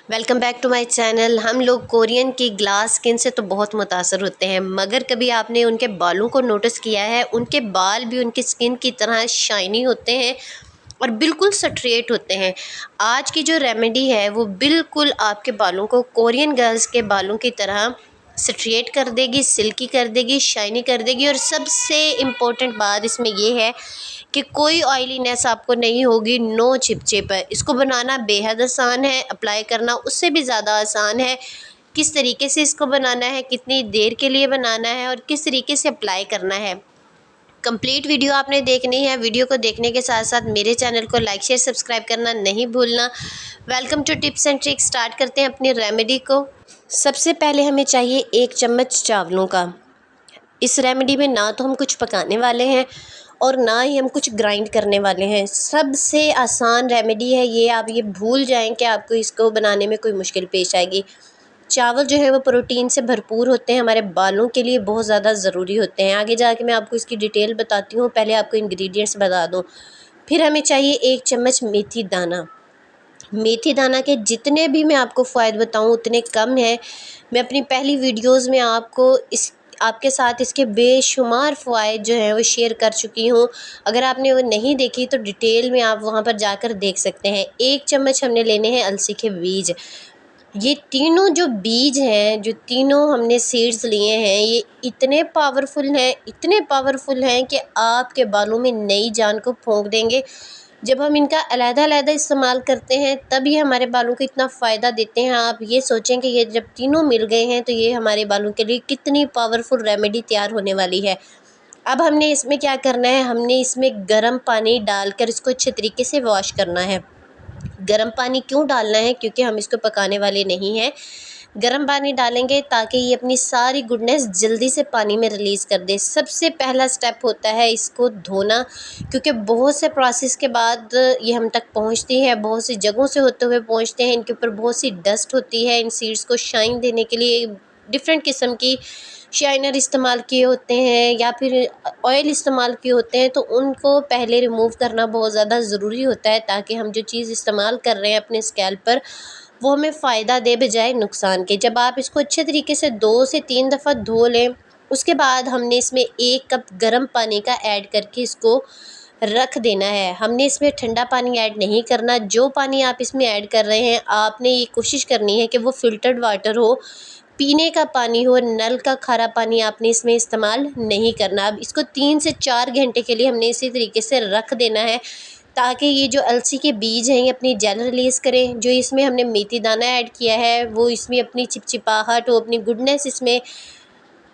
Welcome back to my channel. हम लोग Korean की ग्लास स्किन से तो बहुत मुतासर होते हैं, मगर कभी आपने उनके बालों को नोटिस किया है? उनके बाल भी उनकी स्किन की तरह शाइनी होते हैं और बिल्कुल स्ट्रेट होते हैं। आज की जो रेमेडी है वो बिल्कुल आपके बालों को कोरियन गर्ल्स के बालों की तरह स्ट्रेट कर देगी, सिल्की कर देगी, शाइनी कर देगी। और सबसे इम्पोर्टेंट बात इसमें ये है कि कोई ऑयलीनेस आपको नहीं होगी, नो चिपचिप है। इसको बनाना बेहद आसान है, अप्लाई करना उससे भी ज़्यादा आसान है। किस तरीके से इसको बनाना है, कितनी देर के लिए बनाना है और किस तरीके से अप्लाई करना है, कंप्लीट वीडियो आपने देखनी है। वीडियो को देखने के साथ साथ मेरे चैनल को लाइक शेयर सब्सक्राइब करना नहीं भूलना। Welcome to tips and tricks. Start करते हैं अपनी रेमेडी को। सबसे पहले हमें चाहिए 1 चम्मच चावलों का। इस रेमेडी में ना तो हम कुछ पकाने वाले हैं और ना ही हम कुछ ग्राइंड करने वाले हैं। सबसे आसान रेमेडी है ये, आप ये भूल जाएं कि आपको इसको बनाने में कोई मुश्किल पेश आएगी। चावल जो है वो प्रोटीन से भरपूर होते हैं, हमारे बालों के लिए बहुत ज़्यादा ज़रूरी होते हैं। आगे जाके मैं आपको इसकी डिटेल बताती हूँ, पहले आपको इंग्रेडिएंट्स बता दूँ। फिर हमें चाहिए 1 चम्मच मेथी दाना। मेथी दाना के जितने भी मैं आपको फ़ायदे बताऊँ उतने कम हैं। मैं अपनी पहली वीडियोज़ में आपके साथ इसके बेशुमार फ़वाइद जो हैं वो शेयर कर चुकी हूँ। अगर आपने वो नहीं देखी तो डिटेल में आप वहाँ पर जाकर देख सकते हैं। 1 चम्मच हमने लेने हैं अलसी के बीज। ये तीनों जो बीज हैं, जो तीनों हमने सीड्स लिए हैं, ये इतने पावरफुल हैं कि आपके बालों में नई जान को फूँक देंगे। जब हम इनका अलग-अलग इस्तेमाल करते हैं तब ये हमारे बालों को इतना फ़ायदा देते हैं। आप ये सोचें कि ये जब तीनों मिल गए हैं तो ये हमारे बालों के लिए कितनी पावरफुल रेमेडी तैयार होने वाली है। अब हमने इसमें क्या करना है, हमने इसमें गर्म पानी डालकर इसको अच्छे तरीके से वॉश करना है। गर्म पानी क्यों डालना है? क्योंकि हम इसको पकाने वाले नहीं हैं। गर्म पानी डालेंगे ताकि ये अपनी सारी गुडनेस जल्दी से पानी में रिलीज़ कर दे। सबसे पहला स्टेप होता है इसको धोना, क्योंकि बहुत से प्रोसेस के बाद ये हम तक पहुंचती है, बहुत सी जगहों से होते हुए पहुंचते हैं। इनके ऊपर बहुत सी डस्ट होती है। इन सीड्स को शाइन देने के लिए डिफरेंट किस्म की शाइनर इस्तेमाल किए होते हैं या फिर ऑयल इस्तेमाल किए होते हैं, तो उनको पहले रिमूव करना बहुत ज़्यादा ज़रूरी होता है ताकि हम जो चीज़ इस्तेमाल कर रहे हैं अपने स्कैल्प पर वो हमें फ़ायदा दे बजाय नुकसान के। जब आप इसको अच्छे तरीके से 2 से 3 दफ़ा धो लें, उसके बाद हमने इसमें 1 कप गर्म पानी का ऐड करके इसको रख देना है। हमने इसमें ठंडा पानी ऐड नहीं करना। जो पानी आप इसमें ऐड कर रहे हैं, आपने ये कोशिश करनी है कि वो फ़िल्टर्ड वाटर हो, पीने का पानी हो। नल का खारा पानी आपने इसमें इस्तेमाल नहीं करना। अब इसको 3 से 4 घंटे के लिए हमने इसी तरीके से रख देना है ताकि ये जो अलसी के बीज हैं ये अपनी जेल रिलीज़ करें। जो इसमें हमने मेथी दाना ऐड किया है वो इसमें अपनी चिपचिपाहट, वो अपनी गुडनेस इसमें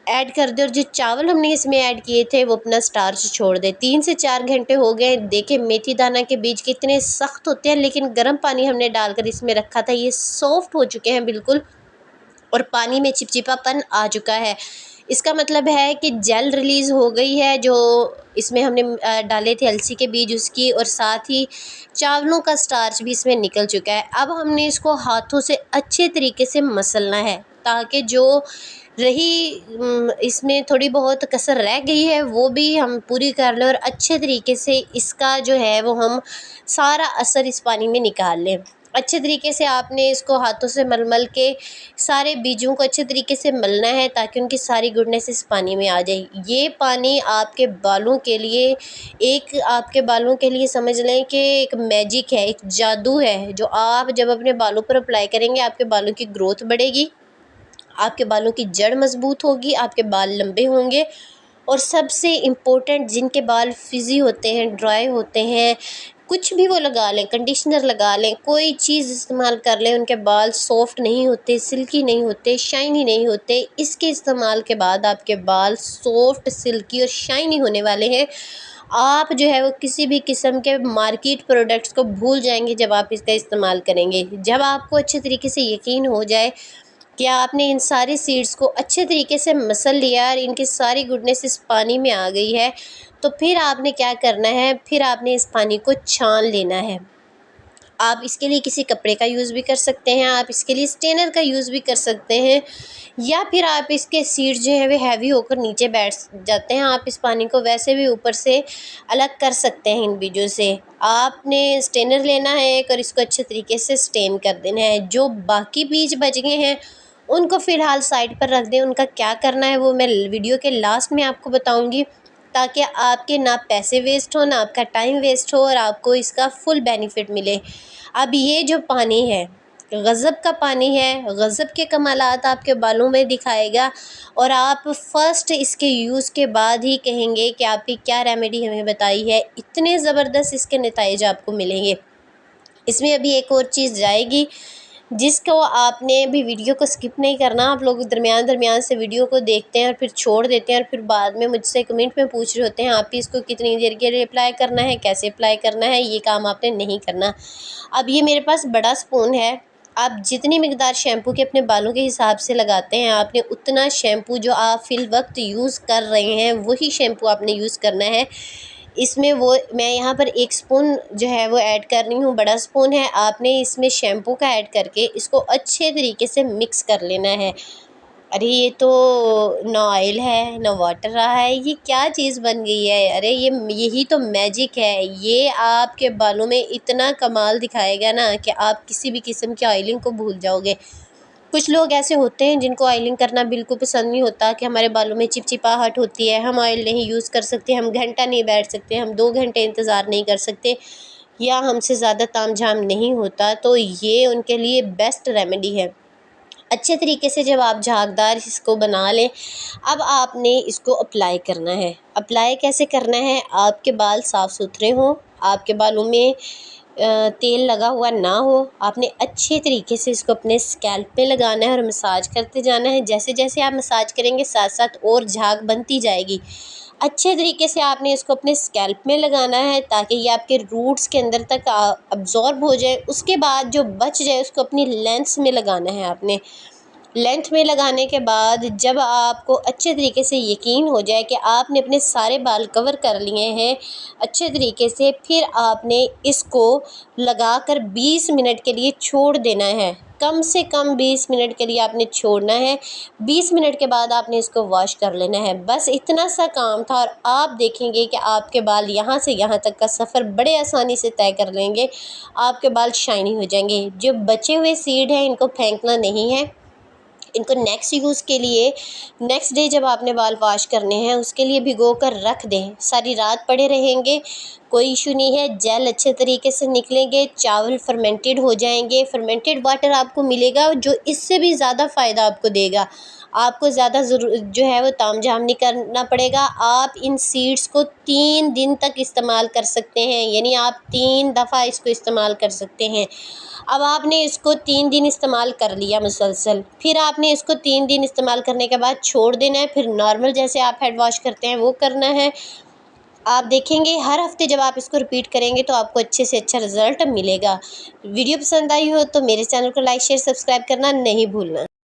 ऐड कर दे। और जो चावल हमने इसमें ऐड किए थे वो अपना स्टार्च छोड़ दे। 3 से 4 घंटे हो गए। देखें मेथी दाना के बीज कितने सख्त होते हैं, लेकिन गर्म पानी हमने डालकर इसमें रखा था, ये सॉफ्ट हो चुके हैं बिल्कुल और पानी में चिपचिपापन आ चुका है। इसका मतलब है कि जेल रिलीज़ हो गई है जो इसमें हमने डाले थे अलसी के बीज उसकी, और साथ ही चावलों का स्टार्च भी इसमें निकल चुका है। अब हमने इसको हाथों से अच्छे तरीके से मसलना है ताकि जो इसमें थोड़ी बहुत कसर रह गई है वो भी हम पूरी कर लें और अच्छे तरीके से इसका जो है वो हम सारा असर इस पानी में निकाल लें। अच्छे तरीके से आपने इसको हाथों से मल के सारे बीजों को अच्छे तरीके से मलना है ताकि उनकी सारी गुडनेस इस पानी में आ जाए। ये पानी आपके बालों के लिए समझ लें कि एक मैजिक है, एक जादू है, जो आप जब अपने बालों पर अप्लाई करेंगे आपके बालों की ग्रोथ बढ़ेगी, आपके बालों की जड़ मजबूत होगी, आपके बाल लंबे होंगे। और सबसे इम्पोर्टेंट, जिनके बाल फ्रिज़ी होते हैं, ड्राई होते हैं, कुछ भी वो लगा लें, कंडीशनर लगा लें, कोई चीज़ इस्तेमाल कर लें, उनके बाल सॉफ्ट नहीं होते, सिल्की नहीं होते, शाइनी नहीं होते। इसके इस्तेमाल के बाद आपके बाल सॉफ्ट, सिल्की और शाइनी होने वाले हैं। आप जो है वो किसी भी किस्म के मार्केट प्रोडक्ट्स को भूल जाएंगे जब आप इसका इस्तेमाल करेंगे। जब आपको अच्छे तरीके से यकीन हो जाए कि आपने इन सारी सीड्स को अच्छे तरीके से मसल लिया और इनकी सारी गुडनेस इस पानी में आ गई है, तो फिर आपने क्या करना है, फिर आपने इस पानी को छान लेना है। आप इसके लिए किसी कपड़े का यूज़ भी कर सकते हैं, आप इसके लिए स्ट्रेनर का यूज़ भी कर सकते हैं, या फिर आप इसके सीड्स जो है वे हैवी होकर नीचे बैठ जाते हैं, आप इस पानी को वैसे भी ऊपर से अलग कर सकते हैं इन बीजों से। आपने स्ट्रेनर लेना है और इसको अच्छे तरीके से स्टेन कर देना है। जो बाकी बीज बच गए हैं उनको फ़िलहाल साइड पर रख दें। उनका क्या करना है वो मैं वीडियो के लास्ट में आपको बताऊँगी, ताकि आपके ना पैसे वेस्ट हो, ना आपका टाइम वेस्ट हो और आपको इसका फुल बेनिफिट मिले। अब ये जो पानी है गज़ब का पानी है, गज़ब के कमालात आपके बालों में दिखाएगा और आप फ़र्स्ट इसके यूज़ के बाद ही कहेंगे कि आपकी क्या रेमेडी हमें बताई है। इतने ज़बरदस्त इसके नताइज आपको मिलेंगे। इसमें अभी एक और चीज़ जाएगी जिसको आपने भी वीडियो को स्किप नहीं करना। आप लोग दरमियान से वीडियो को देखते हैं और फिर छोड़ देते हैं और फिर बाद में मुझसे कमेंट में पूछ रहे होते हैं आप इसको कितनी देर के लिए अप्लाई करना है, कैसे अप्लाई करना है। ये काम आपने नहीं करना। अब ये मेरे पास बड़ा स्पून है, आप जितनी मिकदार शैम्पू के अपने बालों के हिसाब से लगाते हैं आपने उतना शैम्पू जो आप फ़िल वक्त यूज़ कर रहे हैं वही शैम्पू आपने यूज़ करना है। इसमें वो मैं यहाँ पर 1 स्पून जो है वो ऐड कर रही हूँ, बड़ा स्पून है। आपने इसमें शैम्पू का ऐड करके इसको अच्छे तरीके से मिक्स कर लेना है। अरे ये तो ना ऑयल है ना वाटर रहा है, ये क्या चीज़ बन गई है। अरे यही तो मैजिक है। ये आपके बालों में इतना कमाल दिखाएगा ना कि आप किसी भी किस्म की ऑयलिंग को भूल जाओगे। कुछ लोग ऐसे होते हैं जिनको ऑयलिंग करना बिल्कुल पसंद नहीं होता, कि हमारे बालों में चिपचिपाहट होती है, हम ऑयल नहीं यूज़ कर सकते, हम घंटा नहीं बैठ सकते, हम 2 घंटे इंतज़ार नहीं कर सकते, या हमसे ज़्यादा तामझाम नहीं होता, तो ये उनके लिए बेस्ट रेमेडी है। अच्छे तरीके से जब आप झागदार इसको बना लें, अब आपने इसको अप्लाई करना है। अप्लाई कैसे करना है, आपके बाल साफ़ सुथरे हों, आपके बालों में तेल लगा हुआ ना हो, आपने अच्छे तरीके से इसको अपने स्कैल्प पे लगाना है और मसाज करते जाना है। जैसे जैसे आप मसाज करेंगे साथ साथ और झाग बनती जाएगी। अच्छे तरीके से आपने इसको अपने स्कैल्प में लगाना है ताकि ये आपके रूट्स के अंदर तक अब्ज़ॉर्ब हो जाए। उसके बाद जो बच जाए उसको अपनी लेंथ्स में लगाना है आपने। लेंथ में लगाने के बाद जब आपको अच्छे तरीके से यकीन हो जाए कि आपने अपने सारे बाल कवर कर लिए हैं अच्छे तरीके से, फिर आपने इसको लगाकर 20 मिनट के लिए छोड़ देना है। कम से कम 20 मिनट के लिए आपने छोड़ना है। 20 मिनट के बाद आपने इसको वॉश कर लेना है। बस इतना सा काम था और आप देखेंगे कि आपके बाल यहाँ से यहाँ तक का सफ़र बड़े आसानी से तय कर लेंगे। आपके बाल शाइनी हो जाएंगे। जो बचे हुए सीड हैं इनको फेंकना नहीं है, इनको नेक्स्ट यूज़ के लिए नेक्स्ट डे जब आपने बाल वॉश करने हैं उसके लिए भिगो कर रख दें। सारी रात पड़े रहेंगे, कोई इशू नहीं है। जेल अच्छे तरीके से निकलेंगे, चावल फर्मेंटेड हो जाएंगे। फर्मेंटेड वाटर आपको मिलेगा जो इससे भी ज़्यादा फ़ायदा आपको देगा। आपको ज़्यादा जो है वो तामझाम नहीं करना पड़ेगा। आप इन सीड्स को 3 दिन तक इस्तेमाल कर सकते हैं, यानी आप 3 दफ़ा इसको इस्तेमाल कर सकते हैं। अब आपने इसको 3 दिन इस्तेमाल कर लिया मुसलसल, फिर आपने इसको 3 दिन इस्तेमाल करने के बाद छोड़ देना है। फिर नॉर्मल जैसे आप हेड वॉश करते हैं वो करना है। आप देखेंगे हर हफ्ते जब आप इसको रिपीट करेंगे तो आपको अच्छे से अच्छा रिज़ल्ट मिलेगा। वीडियो पसंद आई हो तो मेरे चैनल को लाइक शेयर सब्सक्राइब करना नहीं भूलना।